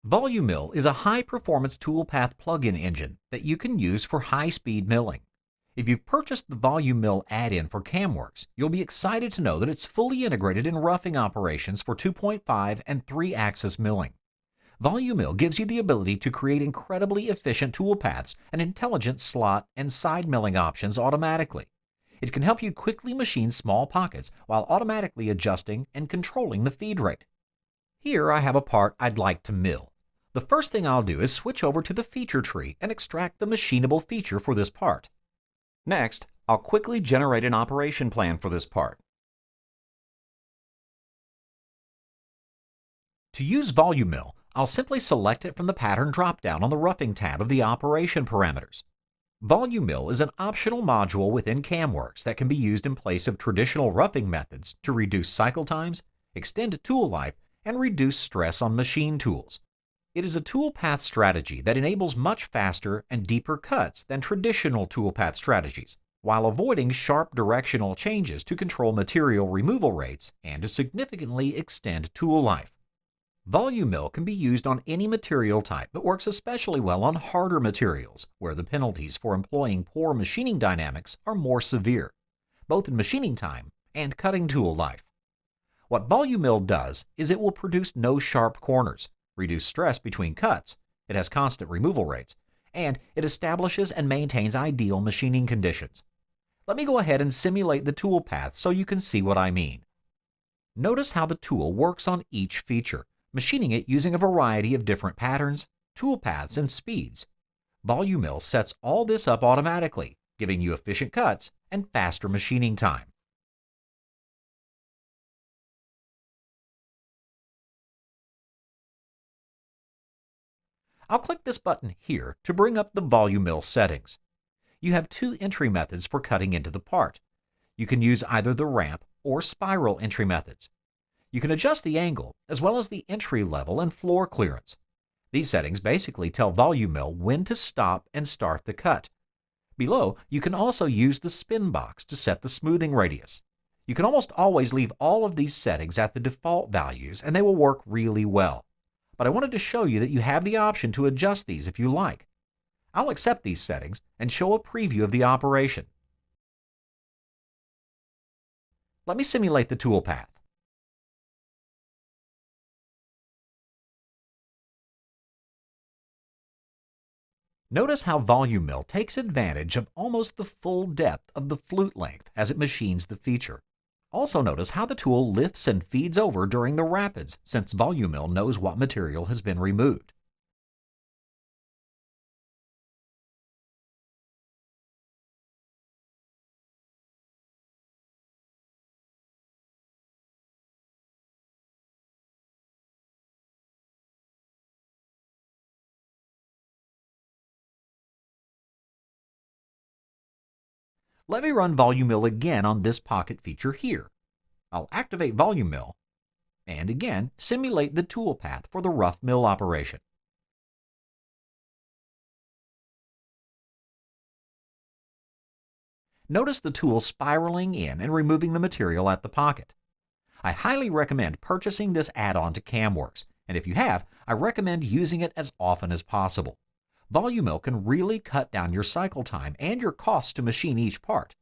VoluMill is a high-performance toolpath plug-in engine that you can use for high-speed milling. If you've purchased the VoluMill add-in for CAMWorks, you'll be excited to know that it's fully integrated in roughing operations for 2.5 and 3-axis milling. VoluMill gives you the ability to create incredibly efficient toolpaths and intelligent slot and side milling options automatically. It can help you quickly machine small pockets while automatically adjusting and controlling the feed rate. Here I have a part I'd like to mill. The first thing I'll do is switch over to the feature tree and extract the machinable feature for this part. Next, I'll quickly generate an operation plan for this part. To use VoluMill, I'll simply select it from the pattern drop-down on the roughing tab of the operation parameters. VoluMill is an optional module within CAMWorks that can be used in place of traditional roughing methods to reduce cycle times, extend tool life, and reduce stress on machine tools. It is a toolpath strategy that enables much faster and deeper cuts than traditional toolpath strategies, while avoiding sharp directional changes to control material removal rates and to significantly extend tool life. VoluMill can be used on any material type but works especially well on harder materials, where the penalties for employing poor machining dynamics are more severe, both in machining time and cutting tool life. What VoluMill does is it will produce no sharp corners, reduce stress between cuts, it has constant removal rates, and it establishes and maintains ideal machining conditions. Let me go ahead and simulate the tool path so you can see what I mean. Notice how the tool works on each feature, machining it using a variety of different patterns, tool paths, and speeds. VoluMill sets all this up automatically, giving you efficient cuts and faster machining time. I'll click this button here to bring up the VoluMill settings. You have two entry methods for cutting into the part. You can use either the ramp or spiral entry methods. You can adjust the angle as well as the entry level and floor clearance. These settings basically tell VoluMill when to stop and start the cut. Below, you can also use the spin box to set the smoothing radius. You can almost always leave all of these settings at the default values and they will work really well. But I wanted to show you that you have the option to adjust these if you like. I'll accept these settings and show a preview of the operation. Let me simulate the toolpath. Notice how VoluMill takes advantage of almost the full depth of the flute length as it machines the feature. Also notice how the tool lifts and feeds over during the rapids, since VoluMill knows what material has been removed. Let me run VoluMill again on this pocket feature here. I'll activate VoluMill and again simulate the toolpath for the rough mill operation. Notice the tool spiraling in and removing the material at the pocket. I highly recommend purchasing this add-on to CAMWorks, and if you have, I recommend using it as often as possible. VoluMill can really cut down your cycle time and your costs to machine each part.